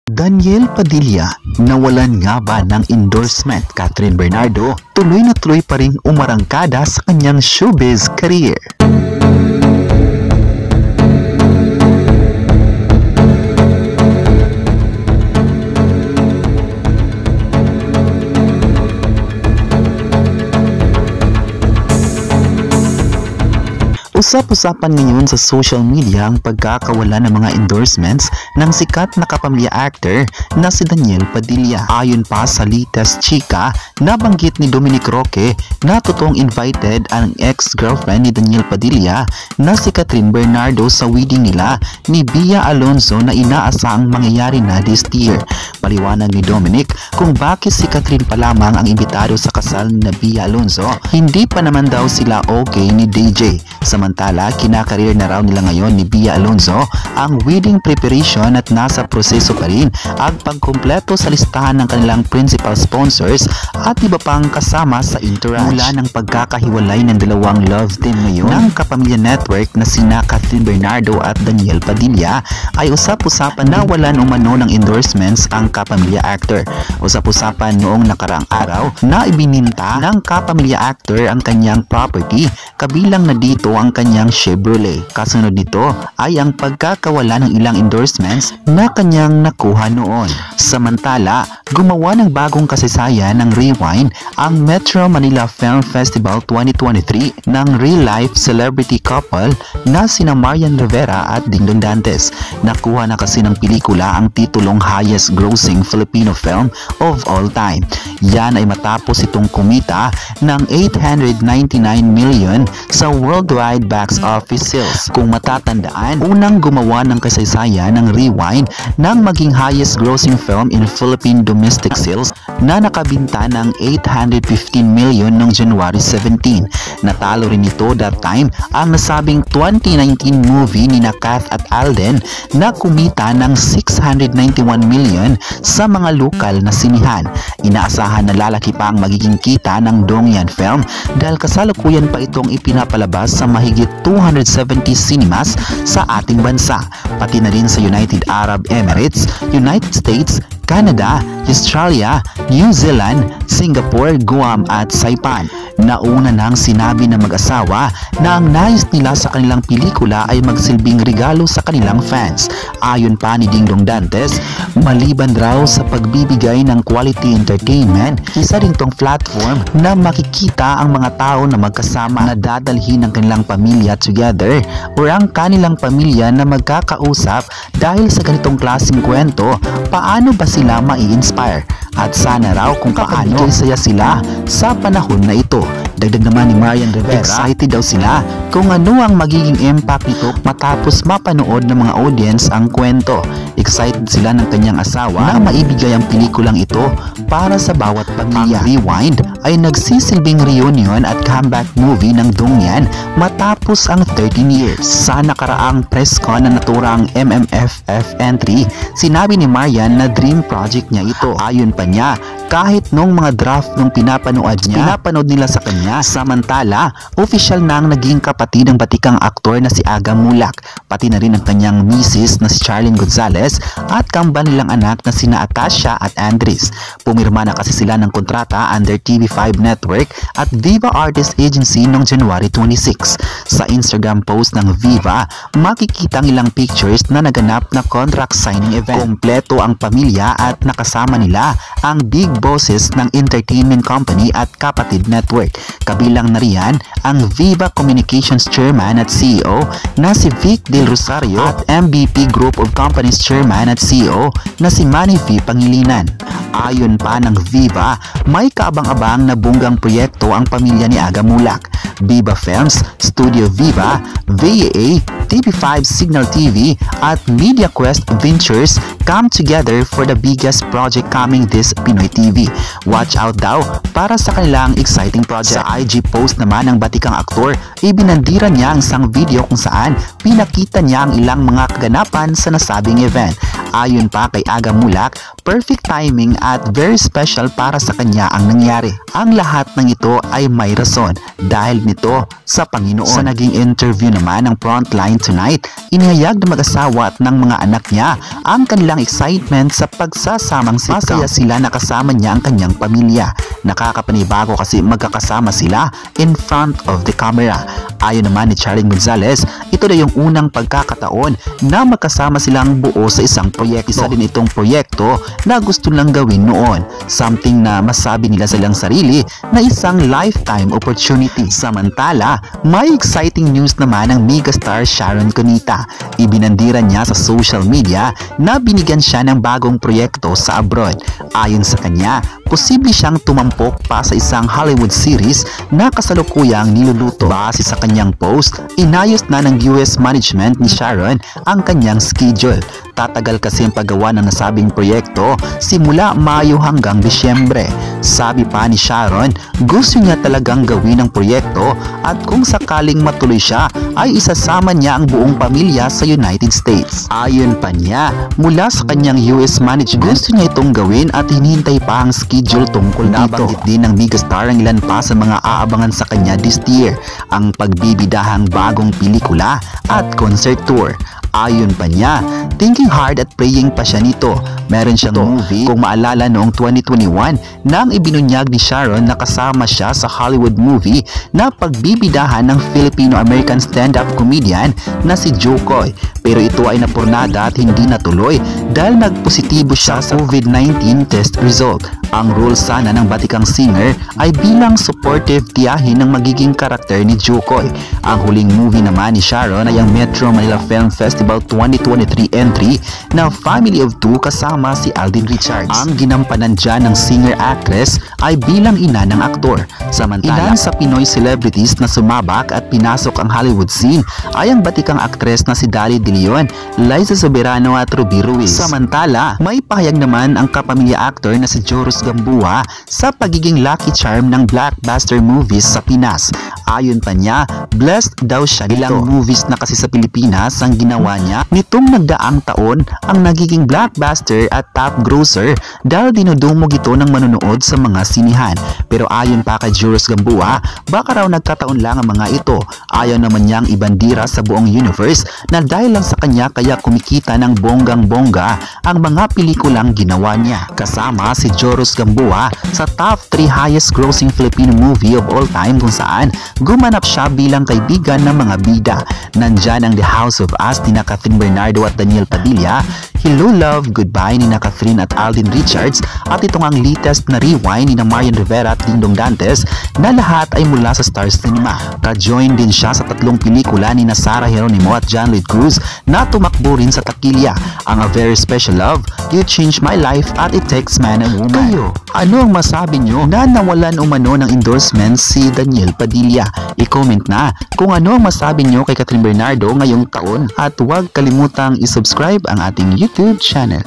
Daniel Padilla, nawalan nga ba ng endorsement Catherine Bernardo, tuloy na tuloy pa ring umarangkada sa kanyang showbiz career. Usap-usapan ngayon sa social media ang pagkakawala ng mga endorsements ng sikat na kapamilya actor na si Daniel Padilla. Ayon pa sa latest chika, nabanggit ni Dominic Roque na totoong invited ang ex-girlfriend ni Daniel Padilla na si Catherine Bernardo sa wedding nila ni Bia Alonzo na inaasahang mangyayari na this year. Paliwanag ni Dominic kung bakit si Catherine pa lamang ang imbitado sa kasal ni Bia Alonzo, hindi pa naman daw sila okay ni DJ. Samantala, kinakareer na raw nila ngayon ni Bia Alonzo ang wedding preparation at nasa proseso pa rin ang pagkumpleto sa listahan ng kanilang principal sponsors at iba pang kasama sa entourage. Mula ng pagkakahiwalay ng dalawang love team ngayon ng Kapamilya Network na sina Catherine Bernardo at Daniel Padilla ay usap-usapan na walan umano ng endorsements ang kapamilya actor. Usap-usapan noong nakaraang araw na ibininta ng kapamilya actor ang kanyang property, kabilang na dito ang kanyang Chevrolet. Kasunod nito ay ang pagkakawala ng ilang endorsements na kanyang nakuha noon. Samantala, gumawa ng bagong kasaysayan ng Rewind ang Metro Manila Film Festival 2023 ng real-life celebrity couple na sina Marian Rivera at Dingdong Dantes. Nakuha na kasi ng pelikula ang titulong highest grossing Filipino film of all time. Yan ay matapos itong kumita ng 899 million sa worldwide box office sales. Kung matatandaan, unang gumawa ng kasaysayan ng Rewind nang maging highest grossing film in Philippine domestic sales na nakabinta ng 815 million noong January 17. Natalo rin ito that time ang nasabing 2019 movie ni Kath at Alden na kumita ng 691 million sa mga lokal na sinihan. Inaasahan na lalaki pa ang magiging kita ng Dongyan film dahil kasalukuyan pa itong ipinapalabas sa mahigit 270 cinemas sa ating bansa, pati na rin sa United Arab Emirates, United States, Canada, Australia, New Zealand, Singapore, Guam at Saipan. Nauna nang sinabi ng mag-asawa na ang nais nila sa kanilang pelikula ay magsilbing regalo sa kanilang fans. Ayon pa ni Dingdong Dantes, maliban raw sa pagbibigay ng quality entertainment, isa rin tong platform na makikita ang mga tao na magkasama na dadalhin ng kanilang pamilya together or ang kanilang pamilya na magkakausap dahil sa ganitong klaseng kwento, paano ba sila mai-inspire? At sana raw kung paano saya sila sa panahon na ito. Dagdag naman ni Marian Rivera, excited daw sila kung ano ang magiging impact nito matapos mapanood ng mga audience ang kwento. Excited sila ng kanyang asawa na maibigay ang pelikulang ito para sa bawat pamilya. Ang Rewind ay nagsisilbing reunion at comeback movie ng Dongyan matapos ang 13 years. Sa nakaraang press con na naturang MMFF entry, sinabi ni Marian na dream project niya ito. Ayon pa niya, kahit nung mga draft nung pinapanood nila sa kanya. Samantala, official na ang naging kapatid ng batikang aktor na si Aga Mulak, pati na rin ang kanyang misis na si Charlene Gonzalez at kambal nilang anak na sina Acacia at Andres. Pumirma na kasi sila ng kontrata under TV5 Network at Viva Artist Agency noong January 26. Sa Instagram post ng Viva, makikita ang ilang pictures na naganap na contract signing event. Kompleto ang pamilya at nakasama nila ang big bosses ng entertainment company at Kapatid Network. Kabilang na riyan ang Viva Communications Chairman at CEO na si Vic Del Rosario at MVP Group of Companies Chairman at CEO na si Manny V. Pangilinan. Ayon pa ng Viva, may kaabang-abang na bunggang proyekto ang pamilya ni Aga Mulak. Viva Films, Studio Viva, VAA, TV5 Signal TV at MediaQuest Ventures come together for the biggest project coming this Pinoy TV. Watch out daw para sa kanilang exciting project. Sa IG post naman ng batikang aktor, ibinandira niya ang isang video kung saan pinakita niya ang ilang mga kaganapan sa nasabing event. Ayon pa kay Aga Mulak, perfect timing at very special para sa kanya ang nangyari. Ang lahat ng ito ay may rason dahil nito sa Panginoon. Sa naging interview naman ng Frontline Tonight, inihayag ng mag-asawa at ng mga anak niya ang kanilang excitement sa pagsasamang masaya sila na kasama niya ang kanyang pamilya. Nakakapanibago kasi magkakasama sila in front of the camera. Ayon naman ni Charing Gonzalez, ito na yung unang pagkakataon na magkasama silang buo sa isang proyekto. Isa din itong proyekto na gusto lang gawin noon. Something na masabi nila silang sarili na isang lifetime opportunity. Samantala, may exciting news naman ng megastar Sharon Cunita. Ibinandira niya sa social media na binigyan siya ng bagong proyekto sa abroad. Ayon sa kanya, posible siyang tumampok pa sa isang Hollywood series na kasalukuyang niluluto. Base sa kanyang post, inayos na ng US management ni Sharon ang kanyang schedule. Tatagal kasi ang paggawa ng nasabing proyekto simula Mayo hanggang Disyembre. Sabi pa ni Sharon, gusto niya talagang gawin ang proyekto at kung sakaling matuloy siya ay isasama niya ang buong pamilya sa United States. Ayon pa niya, mula sa kanyang US management, gusto niya itong gawin at hinihintay pa ang schedule tungkol dito. Nabanggit din ng megastar ang ilan pa sa mga aabangan sa kanya this year, ang pagbibidahang bagong pelikula at concert tour. Ayon pa niya, thinking hard at praying pa siya nito. Meron siyang movie, kung maalala noong 2021, nang ibinunyag ni Sharon na kasama siya sa Hollywood movie na pagbibidahan ng Filipino-American stand-up comedian na si Jokoy. Pero ito ay napurnada at hindi natuloy dahil nagpositibo siya sa COVID-19 test result. Ang role sana ng batikang singer ay bilang supportive tiyahin ng magiging karakter ni Jokoy. Ang huling movie naman ni Sharon ay ang Metro Manila Film Festival 2023 entry na Family of Two kasama si Alden Richards. Ang ginampanan dyan ng singer-actress ay bilang ina ng aktor. Samantala, ilan sa Pinoy celebrities na sumabak at pinasok ang Hollywood scene ay ang batikang aktres na si Dali De Leon, Liza Soberano at Ruby Ruiz. Samantala, may pahayag naman ang kapamilya actor na si Joros Gamboa sa pagiging lucky charm ng blockbuster movies sa Pinas. Ayon pa niya, blessed daw siya nito. Ilang movies na kasi sa Pilipinas ang ginawa niya nitong nagdaang taon ang nagiging blockbuster at top grosser dahil dinudumog ito ng manonood sa mga sinihan. Pero ayon pa kay Joros Gamboa, baka raw nagkataon lang ang mga ito. Ayaw naman niyang ibandira sa buong universe na dahil lang sa kanya kaya kumikita ng bonggang-bongga ang mga pelikulang ginawa niya. Kasama si Joros Gamboa sa top 3 highest grossing Filipino movie of all time kung saan gumanap siya bilang kaibigan ng mga bida. Nandyan ang The House of Us ni Catherine Bernardo at Daniel Padilla, Hello Love, Goodbye ni Catherine at Alden Richards, at itong ang latest na Rewind ni Marian Rivera at Dingdong Dantes na lahat ay mula sa Stars Cinema. Ka-join din siya sa 3 pelikula ni Sara Geronimo at John Lloyd Cruz na tumakbo rin sa takilya, ang A Very Special Love, You Changed My Life at It Takes Man and Woman. Kayo, ano ang masabi nyo na nawalan umano ng endorsement si Daniel Padilla? I-comment na kung ano ang masabi nyo kay Catherine Bernardo ngayong taon at huwag kalimutang i-subscribe ang ating YouTube channel.